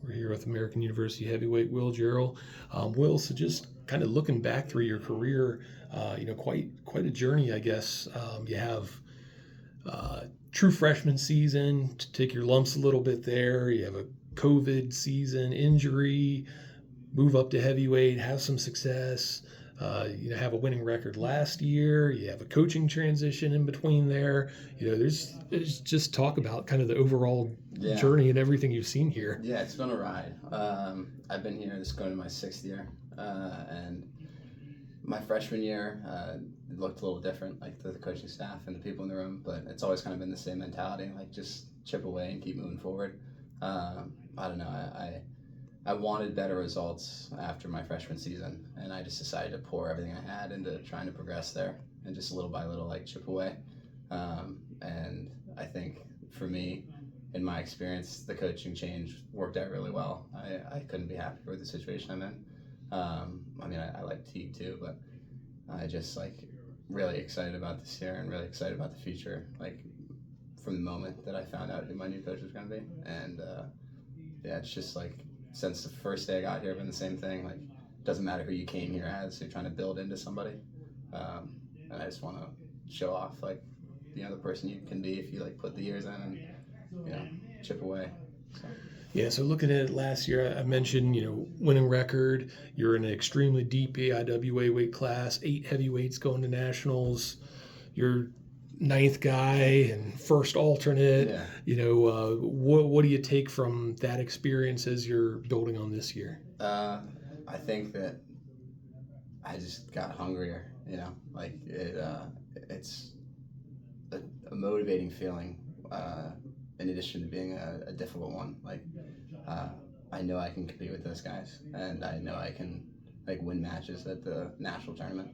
We're here with American University heavyweight Will Jarrell. Will, so just kind of looking back through your career, quite a journey, I guess. You have true freshman season to take your lumps a little bit there. You have a COVID season, injury, move up to heavyweight, have some success. Have a winning record last year. You have a coaching transition in between there. There's just talk about kind of the overall journey and everything you've seen here. Yeah, it's been a ride. I've been here, this is going to my 6th year, and my freshman year it looked a little different, like the coaching staff and the people in the room, but it's always kind of been the same mentality, like just chip away and keep moving forward. I don't know, I wanted better results after my freshman season, and I just decided to pour everything I had into trying to progress there and just little by little like chip away. And I think for me, in my experience, the coaching change worked out really well. I couldn't be happier with the situation I'm in. I like Teague too, but I just really excited about this year and really excited about the future. From the moment that I found out who my new coach was going to be, and it's just since the first day I got here, been the same thing. Doesn't matter who you came here as, you're trying to build into somebody, and I just want to show off the person you can be if you put the years in and chip away. So. Yeah, so looking at it last year, I mentioned, winning record. You're in an extremely deep AIWA weight class, 8 heavyweights going to nationals. You're 9th guy and first alternate. Yeah. What do you take from that experience as you're building on this year? I think that I just got hungrier. It's a motivating feeling. In addition to being a difficult one, I know I can compete with those guys, and I know I can win matches at the national tournament,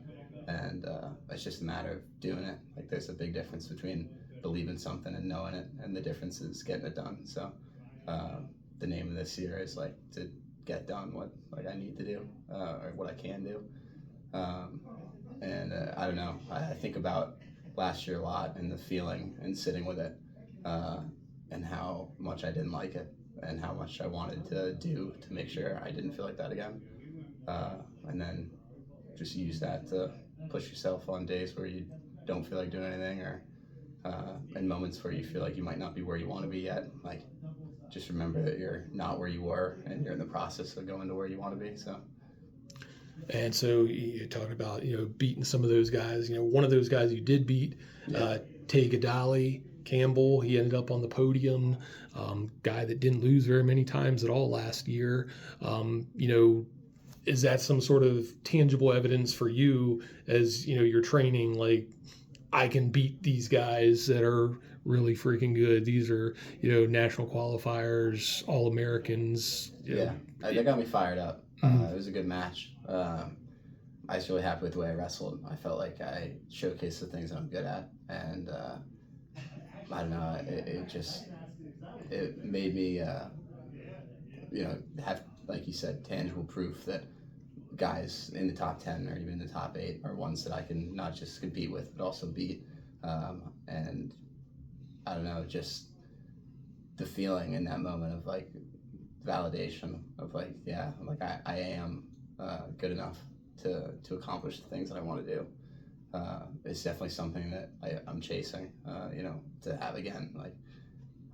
and it's just a matter of doing it. There's a big difference between believing something and knowing it, and the difference is getting it done. So the name of this year is to get done what I need to do, or what I can do. I don't know, I think about last year a lot, and the feeling and sitting with it, and how much I didn't like it, and how much I wanted to do to make sure I didn't feel like that again. And then just use that to push yourself on days where you don't feel like doing anything, or in moments where you feel like you might not be where you want to be yet. Just remember that you're not where you were, and you're in the process of going to where you want to be. And so you talked about, beating some of those guys. One of those guys you did beat, Tay Gadali, Campbell. He ended up on the podium. Guy that didn't lose very many times at all last year. Is that some sort of tangible evidence for you as, you're training, I can beat these guys that are really freaking good. These are, national qualifiers, All-Americans. Yeah, that got me fired up. It was a good match. I was really happy with the way I wrestled. I felt like I showcased the things that I'm good at, and I don't know, it made me, have, like you said, tangible proof that guys in the top 10 or even the top 8 are ones that I can not just compete with, but also beat. And I don't know, just the feeling in that moment of validation of I am good enough to accomplish the things that I want to do. It's definitely something that I'm chasing, to have again.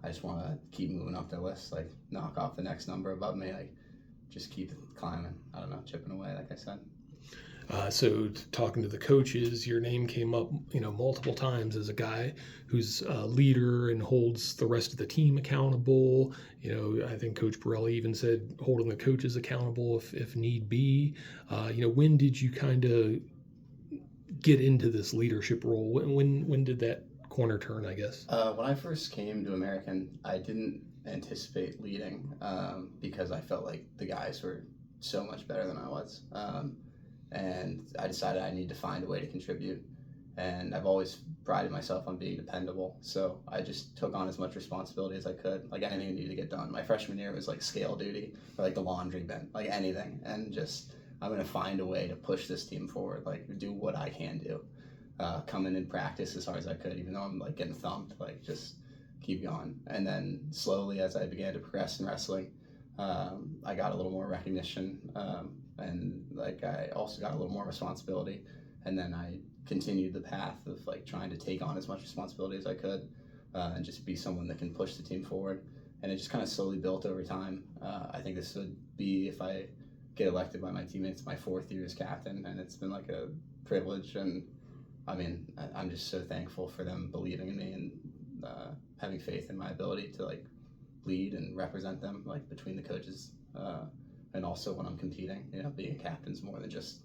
I just want to keep moving up the list, knock off the next number above me, just keep climbing. I don't know, chipping away, like I said. So talking to the coaches, your name came up, multiple times as a guy who's a leader and holds the rest of the team accountable. I think Coach Borelli even said holding the coaches accountable if need be. When did you kind of get into this leadership role? When did that corner turn, I guess? When I first came to American, I didn't anticipate leading, because I felt like the guys were so much better than I was. And I decided I need to find a way to contribute. And I've always prided myself on being dependable, so I just took on as much responsibility as I could, anything I needed to get done. My freshman year was scale duty, or the laundry bin, anything, and just I'm gonna find a way to push this team forward, do what I can do, come in and practice as hard as I could, even though I'm getting thumped, just keep going. And then slowly, as I began to progress in wrestling, I got a little more recognition, and like I also got a little more responsibility, and then I continued the path of like trying to take on as much responsibility as I could, and just be someone that can push the team forward. And it just kind of slowly built over time. I think this would be, if I get elected by my teammates, my 4th year as captain, and it's been like a privilege. And I mean, I'm just so thankful for them believing in me and having faith in my ability to like lead and represent them, like between the coaches, and also when I'm competing. You know, being a captain's more than just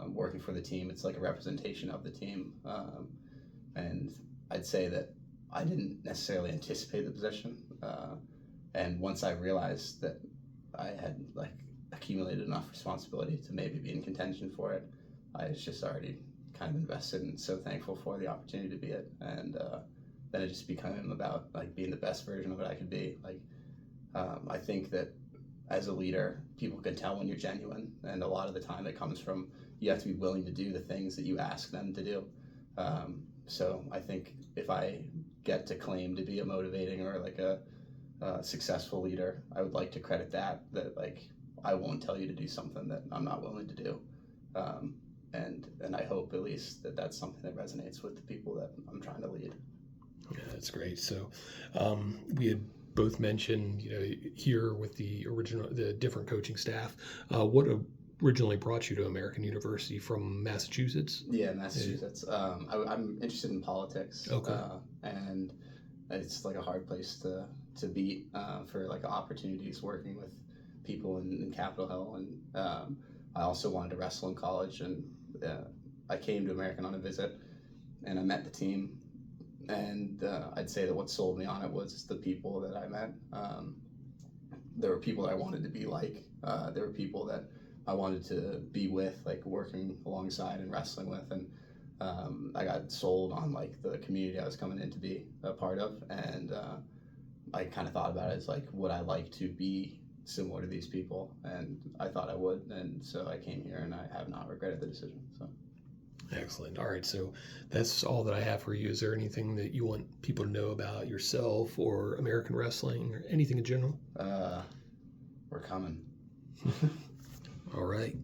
working for the team. It's like a representation of the team, and I'd say that I didn't necessarily anticipate the position, and once I realized that I had like accumulated enough responsibility to maybe be in contention for it, I was just already kind of invested and so thankful for the opportunity to be it. And then it just became about like being the best version of it I could be. Like I think that as a leader, people can tell when you're genuine, and a lot of the time it comes from you have to be willing to do the things that you ask them to do. So I think if I get to claim to be a motivating or like a successful leader, I would like to credit that like I won't tell you to do something that I'm not willing to do. And I hope at least that that's something that resonates with the people that I'm trying to lead. Yeah, that's great. So we had both mentioned, here with the different coaching staff, what originally brought you to American University from Massachusetts? Yeah, Massachusetts. I'm interested in politics. Okay. And it's like a hard place to be for like opportunities working with people in Capitol Hill. And I also wanted to wrestle in college, and I came to American on a visit, and I met the team. And I'd say that what sold me on it was the people that I met. There were people that I wanted to be like. There were people that I wanted to be with, like working alongside and wrestling with. And I got sold on like the community I was coming in to be a part of. And I kind of thought about it as like, would I like to be similar to these people? And I thought I would. And so I came here, and I have not regretted the decision. So. Excellent. All right, so that's all that I have for you. Is there anything that you want people to know about yourself or American wrestling or anything in general? We're coming. All right.